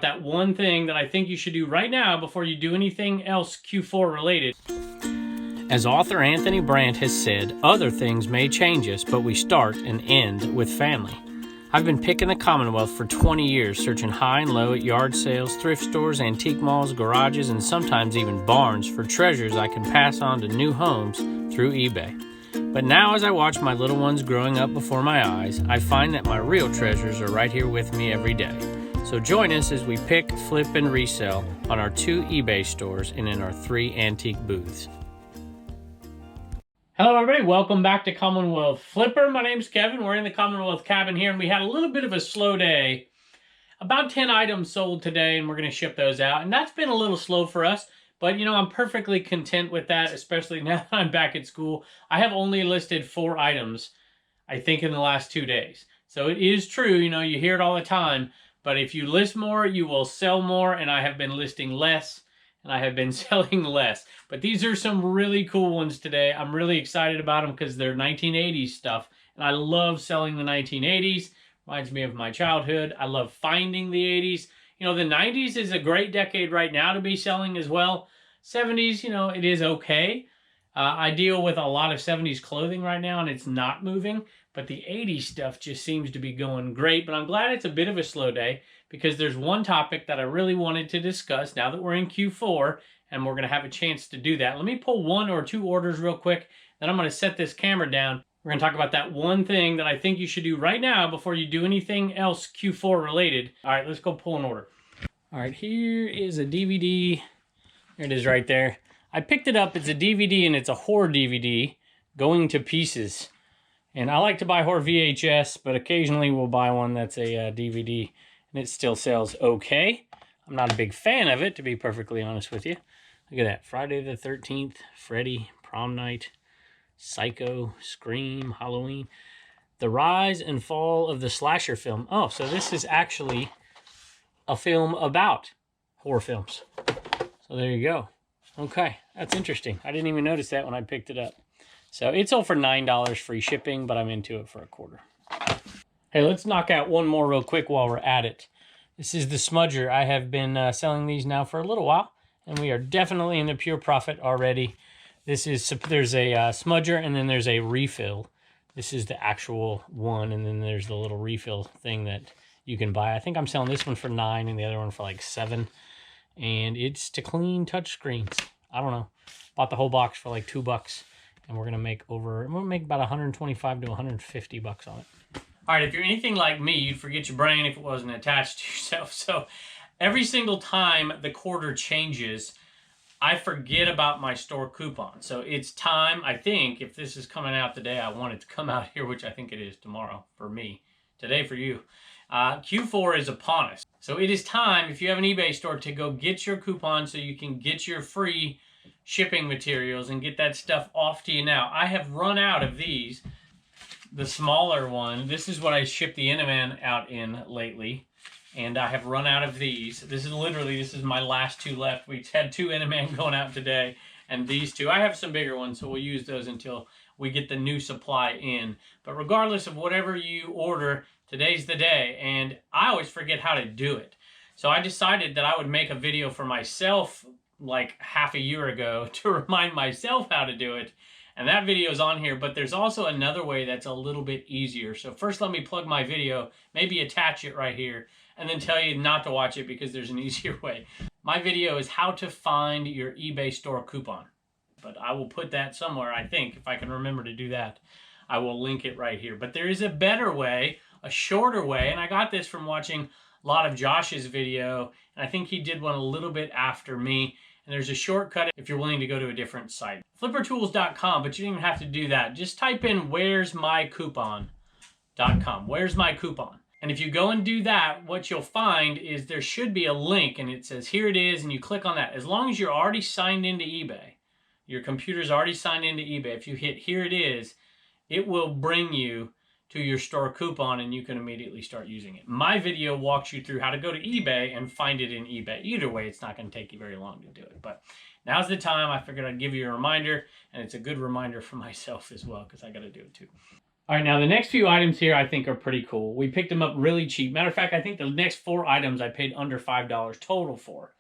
That one thing that I think you should do right now before you do anything else Q4 related. As author Anthony Brandt has said, other things may change us, but we start and end with family. I've been picking the Commonwealth for 20 years, searching high and low at yard sales, thrift stores, antique malls, garages, and sometimes even barns for treasures I can pass on to new homes through eBay. But now as I watch my little ones growing up before my eyes, I find that my real treasures are right here with me every day. So join us as we pick, flip, and resell on our 2 eBay stores and in our 3 antique booths. Hello everybody, welcome back to Commonwealth Flipper. My name's Kevin. We're in the Commonwealth cabin here, and we had a little bit of a slow day. About 10 items sold today, and we're going to ship those out. And that's been a little slow for us, but you know, I'm perfectly content with that, especially now that I'm back at school. I have only listed 4 items, I think, in the last 2 days. So it is true, you know, you hear it all the time. But if you list more, you will sell more, and I have been listing less, and I have been selling less. But these are some really cool ones today. I'm really excited about them because they're 1980s stuff, and I love selling the 1980s. Reminds me of my childhood. I love finding the 80s. You know, the 90s is a great decade right now to be selling as well. 70s, you know, it is okay. I deal with a lot of 70s clothing right now, and it's not moving. But the 80s stuff just seems to be going great. But I'm glad it's a bit of a slow day because there's one topic that I really wanted to discuss now that we're in Q4, and we're going to have a chance to do that. Let me pull 1 or 2 orders real quick. Then I'm going to set this camera down. We're going to talk about that one thing that I think you should do right now before you do anything else Q4 related. All right, let's go pull an order. All right, here is a DVD. There it is right there. I picked it up. It's a DVD, and it's a horror DVD, Going to Pieces. And I like to buy horror VHS, but occasionally we'll buy one that's a DVD, and it still sells okay. I'm not a big fan of it, to be perfectly honest with you. Look at that. Friday the 13th, Freddy, Prom Night, Psycho, Scream, Halloween. The Rise and Fall of the Slasher film. Oh, so this is actually a film about horror films. So there you go. Okay, that's interesting. I didn't even notice that when I picked it up. So it sold for $9 free shipping, but I'm into it for $1. Hey, let's knock out one more real quick while we're at it. This is the smudger. I have been selling these now for a little while, and we are definitely in the pure profit already. There's a smudger, and then there's a refill. This is the actual one, and then there's the little refill thing that you can buy. I think I'm selling this one for $9 and the other one for like $7. And it's to clean touch screens. I don't know. Bought the whole box for like $2. And we're gonna make about 125 to 150 bucks on it. All right, if you're anything like me, you'd forget your brain if it wasn't attached to yourself. So every single time the quarter changes, I forget about my store coupon. So it's time, I think, if this is coming out today, I want it to come out here, which I think it is tomorrow for me, today for you. Q4 is upon us. So it is time, if you have an eBay store, to go get your coupon so you can get your free shipping materials and get that stuff off to you now. I have run out of these, the smaller one. This is what I shipped the Inaman out in lately, and I have run out of these. This is my last 2 left. We had 2 Inaman going out today, and these 2. I have some bigger ones, so we'll use those until we get the new supply in. But regardless of whatever you order, today's the day, and I always forget how to do it. So I decided that I would make a video for myself like half a year ago to remind myself how to do it, and that video is on here. But there's also another way that's a little bit easier. So first let me plug my video, maybe attach it right here, and then tell you not to watch it because there's an easier way. My video is how to find your eBay store coupon, but I will put that somewhere. I think if I can remember to do that, I will link it right here. But there is a better way, a shorter way, and I got this from watching a lot of Josh's video, and I think he did one a little bit after me. And there's a shortcut if you're willing to go to a different site. Flippertools.com, but you don't even have to do that. Just type in where'smycoupon.com. Where's my coupon? And if you go and do that, what you'll find is there should be a link, and it says here it is, and you click on that. As long as you're already signed into eBay, your computer's already signed into eBay, if you hit here it is, it will bring you to your store coupon, and you can immediately start using it. My video walks you through how to go to eBay and find it in eBay. Either way, it's not going to take you very long to do it. But now's the time. I figured I'd give you a reminder, and it's a good reminder for myself as well because I got to do it too. All right, now the next few items here I think are pretty cool. We picked them up really cheap. Matter of fact, I think the next 4 items I paid under $5 total for.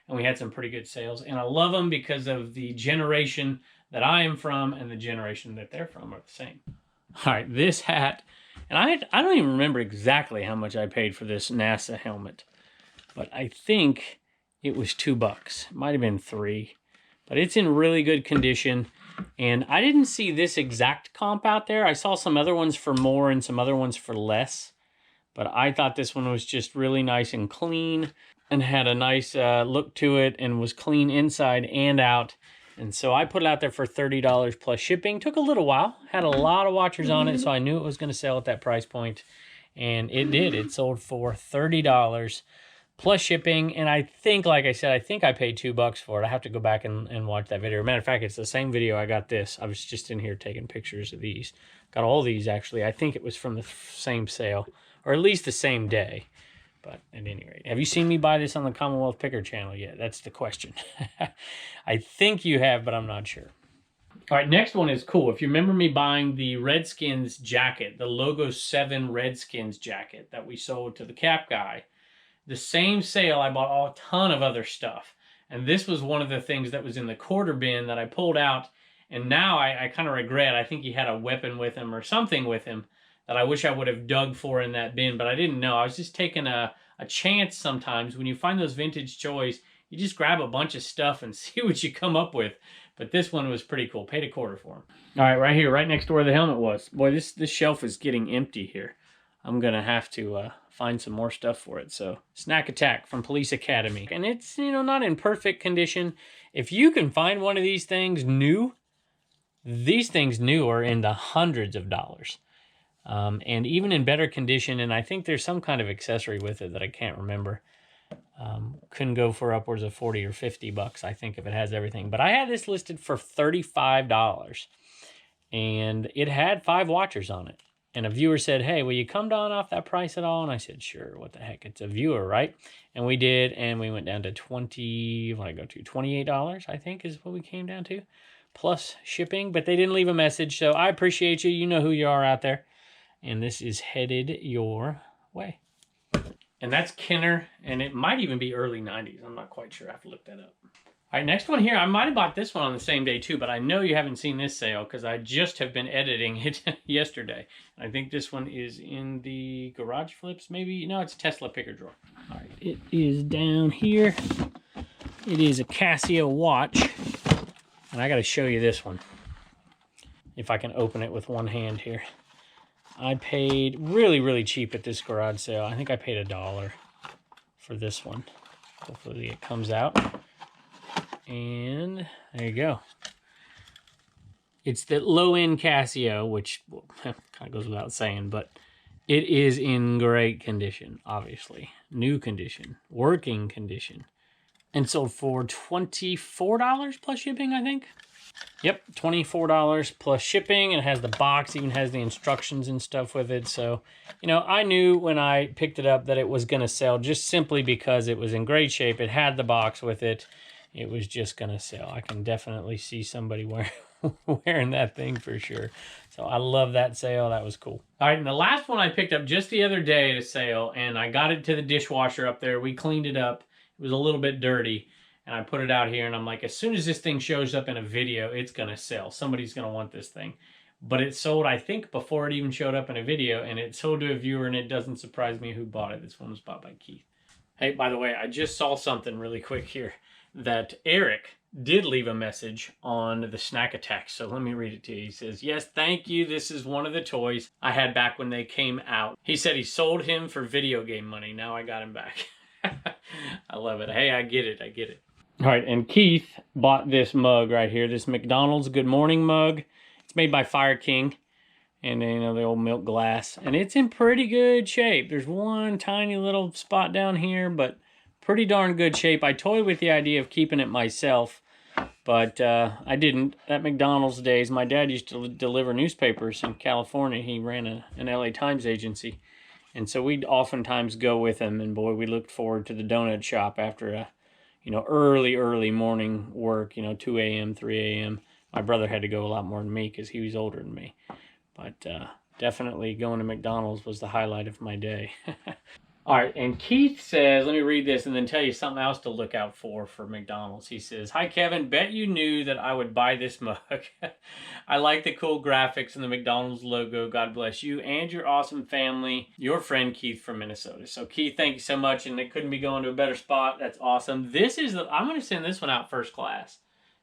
And we had some pretty good sales. And I love them because of the generation that I am from and the generation that they're from are the same. All right, this hat. And I don't even remember exactly how much I paid for this NASA helmet. But I think it was $2. It might have been $3. But it's in really good condition. And I didn't see this exact comp out there. I saw some other ones for more and some other ones for less. But I thought this one was just really nice and clean and had a nice look to it and was clean inside and out. And so I put it out there for $30 plus shipping. Took a little while. Had a lot of watchers on it, so I knew it was going to sell at that price point. And it did. It sold for $30 plus shipping. And I think, like I said, I think I paid $2 for it. I have to go back and watch that video. Matter of fact, it's the same video I got this. I was just in here taking pictures of these. Got all these, actually. I think it was from the same sale, or at least the same day. But at any rate, have you seen me buy this on the Commonwealth Picker channel yet? That's the question. I think you have, but I'm not sure. All right, next one is cool. If you remember me buying the Redskins jacket, the Logo 7 Redskins jacket that we sold to the cap guy, the same sale, I bought a ton of other stuff. And this was one of the things that was in the quarter bin that I pulled out. And now I kind of regret. I think he had a weapon with him or something with him that I wish I would have dug for in that bin, but I didn't know. I was just taking a chance sometimes. When you find those vintage toys, you just grab a bunch of stuff and see what you come up with. But this one was pretty cool. Paid $0.25 for him. All right, right here, right next to where the helmet was. Boy, this shelf is getting empty here. I'm going to have to find some more stuff for it. So, Snack Attack from Police Academy. And it's, not in perfect condition. If you can find one of these things new, these things new are in the hundreds of dollars. And even in better condition, and I think there's some kind of accessory with it that I can't remember. Couldn't go for upwards of 40 or 50 bucks, I think, if it has everything. But I had this listed for $35, and it had 5 watchers on it. And a viewer said, hey, will you come down off that price at all? And I said, sure, what the heck, it's a viewer, right? And we did, and we went down to $28, I think, is what we came down to, plus shipping. But they didn't leave a message, so I appreciate you. You know who you are out there. And this is headed your way. And that's Kenner, and it might even be early 90s. I'm not quite sure. I have to look that up. All right, next one here. I might have bought this one on the same day too, but I know you haven't seen this sale because I just have been editing it yesterday. I think this one is in the garage flips, maybe. No, it's a Tesla picker drawer. All right, it is down here. It is a Casio watch, and I got to show you this one. If I can open it with one hand here. I paid really, really cheap at this garage sale. I think I paid $1 for this one. Hopefully it comes out. And there you go. It's the low-end Casio, which kind of goes without saying, but it is in great condition, obviously. New condition, working condition. And sold for $24 plus shipping, I think. Yep, $24 plus shipping. It has the box, even has the instructions and stuff with it. So, I knew when I picked it up that it was going to sell just simply because it was in great shape. It had the box with it. It was just going to sell. I can definitely see somebody wearing that thing for sure. So I love that sale. That was cool. All right, and the last one I picked up just the other day at a sale, and I got it to the dishwasher up there. We cleaned it up. It was a little bit dirty. And I put it out here, and I'm like, as soon as this thing shows up in a video, it's going to sell. Somebody's going to want this thing. But it sold, I think, before it even showed up in a video, and it sold to a viewer, and it doesn't surprise me who bought it. This one was bought by Keith. Hey, by the way, I just saw something really quick here that Eric did leave a message on the Snack Attack. So let me read it to you. He says, yes, thank you. This is one of the toys I had back when they came out. He said he sold him for video game money. Now I got him back. I love it. Hey, I get it. I get it. All right, and Keith bought this mug right here, this McDonald's Good Morning mug. It's made by Fire King, and the old milk glass, and it's in pretty good shape. There's one tiny little spot down here, but pretty darn good shape. I toyed with the idea of keeping it myself, but I didn't. At McDonald's days, my dad used to deliver newspapers in California. He ran an LA Times agency, and so we'd oftentimes go with him, and boy, we looked forward to the donut shop after a early morning work, 2 a.m., 3 a.m. My brother had to go a lot more than me because he was older than me. But definitely going to McDonald's was the highlight of my day. All right, and Keith says, let me read this and then tell you something else to look out for McDonald's. He says, "Hi, Kevin. Bet you knew that I would buy this mug. I like the cool graphics and the McDonald's logo. God bless you and your awesome family. Your friend, Keith from Minnesota." So, Keith, thank you so much, and it couldn't be going to a better spot. That's awesome. This is I'm going to send this one out first class.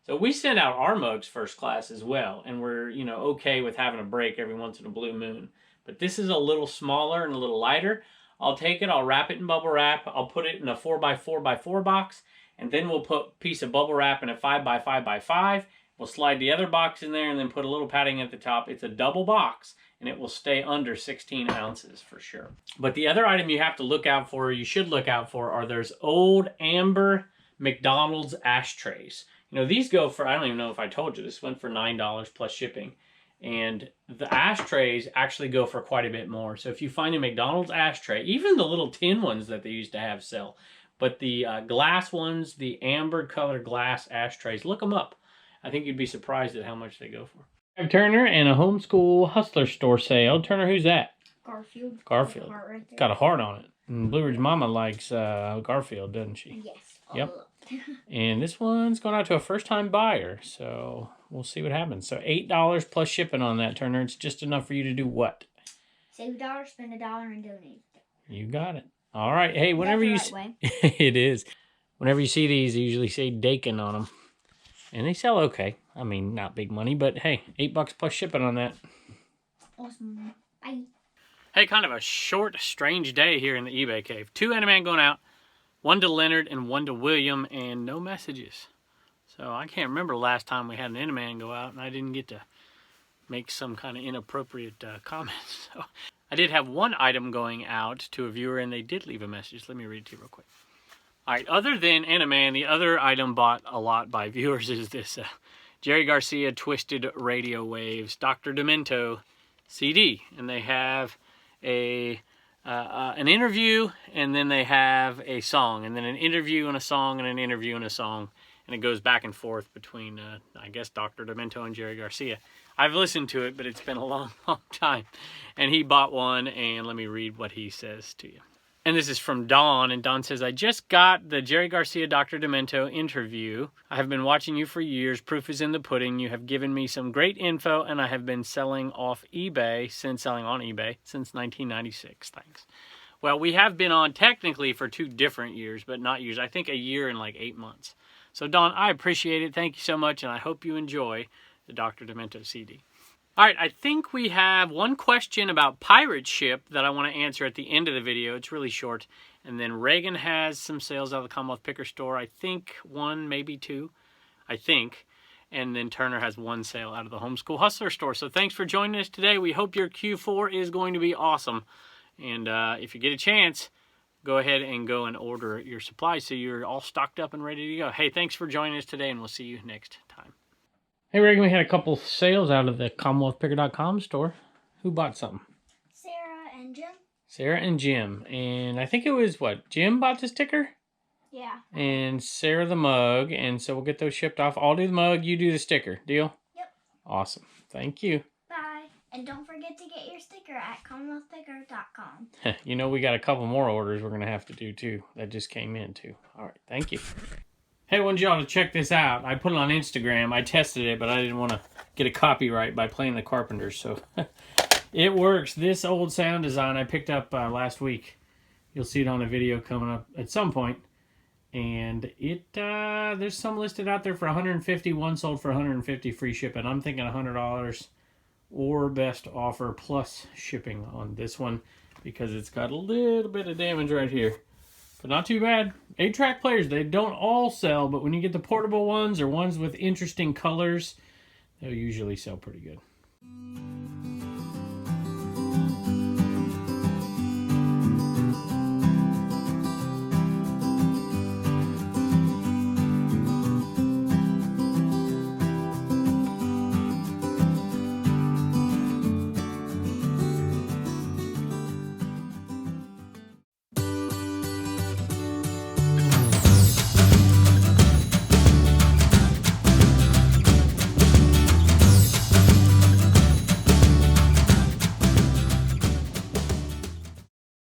So we send out our mugs first class as well, and we're, okay with having a break every once in a blue moon. But this is a little smaller and a little lighter. I'll take it, I'll wrap it in bubble wrap, I'll put it in a 4x4x4 box, and then we'll put a piece of bubble wrap in a 5x5x5. We'll slide the other box in there and then put a little padding at the top. It's a double box, and it will stay under 16 ounces for sure. But the other item you have to look out for, you should look out for, are those old amber McDonald's ashtrays. These go for, I don't even know if I told you, this went for $9 plus shipping. And the ashtrays actually go for quite a bit more. So if you find a McDonald's ashtray, even the little tin ones that they used to have sell, but the glass ones, the amber colored glass ashtrays, look them up. I think you'd be surprised at how much they go for. Turner and a homeschool hustler store sale. Turner, who's that? Garfield. Garfield. Right, got a heart on it. And Blue Ridge Mama likes Garfield, doesn't she? Yes. Yep. And this one's going out to a first-time buyer, so we'll see what happens. So $8 plus shipping on that, Turner. It's just enough for you to do what? Save $1, spend $1, and donate. You got it. All right. Hey, whenever That's the right way. It is. Whenever you see these, they usually say Dakin on them. And they sell okay. I mean, not big money, but hey, $8 plus shipping on that. Awesome. Bye. Hey, kind of a short, strange day here in the eBay cave. 2 Animan going out. 1 to Leonard and 1 to William, and no messages. So I can't remember the last time we had an Animan go out, and I didn't get to make some kind of inappropriate comments. So I did have 1 item going out to a viewer, and they did leave a message. Let me read it to you real quick. All right, other than Animan, the other item bought a lot by viewers is this Jerry Garcia Twisted Radio Waves Dr. Demento CD, and they have an interview, and then they have a song, and then an interview and a song, and an interview and a song, and it goes back and forth between, I guess, Dr. Demento and Jerry Garcia. I've listened to it, but it's been a long, long time, and he bought one, and let me read what he says to you. And this is from Dawn, and Dawn says, "I just got the Jerry Garcia Dr. Demento interview. I have been watching you for years. Proof is in the pudding. You have given me some great info, and I have been selling on eBay since 1996. Thanks." Well, we have been on technically for 2 different years, but not years. I think a year and like 8 months. So, Dawn, I appreciate it. Thank you so much, and I hope you enjoy the Dr. Demento CD. All right, I think we have 1 question about pirate ship that I want to answer at the end of the video. It's really short. And then Reagan has some sales out of the Commonwealth Picker store. I think 1, maybe 2. I think. And then Turner has 1 sale out of the Homeschool Hustler store. So thanks for joining us today. We hope your Q4 is going to be awesome. And if you get a chance, go ahead and go and order your supplies so you're all stocked up and ready to go. Hey, thanks for joining us today, and we'll see you next time. Hey, Reagan, we had a couple sales out of the CommonwealthPicker.com store. Who bought something? Sarah and Jim. Sarah and Jim. And I think it was, what, Jim bought the sticker? Yeah. And Sarah the mug. And so we'll get those shipped off. I'll do the mug, you do the sticker. Deal? Yep. Awesome. Thank you. Bye. And don't forget to get your sticker at CommonwealthPicker.com. We got a couple more orders we're going to have to do, too. That just came in, too. All right. Thank you. Hey, I wanted y'all to check this out. I put it on Instagram. I tested it, but I didn't want to get a copyright by playing the Carpenters. So it works. This old sound design I picked up last week. You'll see it on a video coming up at some point. And there's some listed out there for $150. 1 sold for $150 free shipping. I'm thinking $100 or best offer plus shipping on this one because it's got a little bit of damage right here. But not too bad. 8-track players, they don't all sell, but when you get the portable ones or ones with interesting colors, they'll usually sell pretty good.